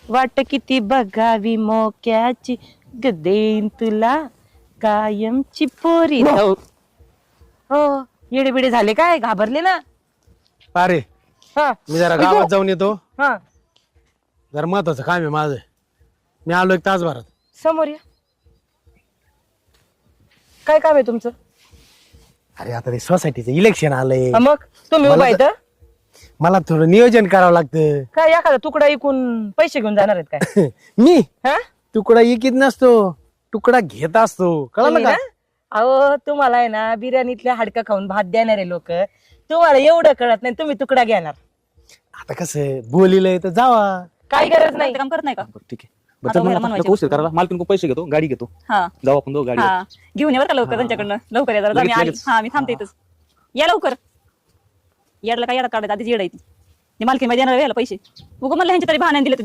वाट किती बघावी मोक्याची देईन तुला कायमची पोरी हो येडे बिडे झाले काय घाबरले ना अरे हा मी जरा गावात जाऊन येतो हा जरा महत्वाचं काम आहे माझं. मी आलो 1 तासभरात. समोर या काय काम आहे तुमचं अरे आता ते सोसायटीचं इलेक्शन आलंय. हा, मग तुम्ही मला उभा तर- इथं मला थोडं नियोजन करावं लागतं. काय एखादा तुकडा ऐकून पैसे घेऊन जाणार आहेत काय मी हा तुकडा इकीत नसतो, तुकडा घेत असतो. कळलं तुम्ही का? ना? अहो तुम्हाला आहे ना बिर्याणीतल्या हाडकं खाऊन भात देणारे लोक तुम्हाला एवढं कळत नाही तुम्ही तुकडा घेणार आता कसं बोलिलंय तर जावा. काही गरज नाही ते काम करत नाही का बरं, ठीक आहे. आता बरं चल उद्या मग मनवायचे. नको उशीर करायला. मालकीन पैसे घेतो, गाडी घेतो, हा जाऊ आपण दोघं गाडी. हा घेऊन ये बरं का लवकर त्यांच्याकडनं लवकर या जरा लगेच, मी आली लगेच. हा मी थांबते इथंच या लवकर येडला काय येडा काढायचं आधीच येड आहे ती मालकी मध्ये येणार यायला पैसे उगं म्हणलं ह्यांच्या तरी भाण्याने दिले तर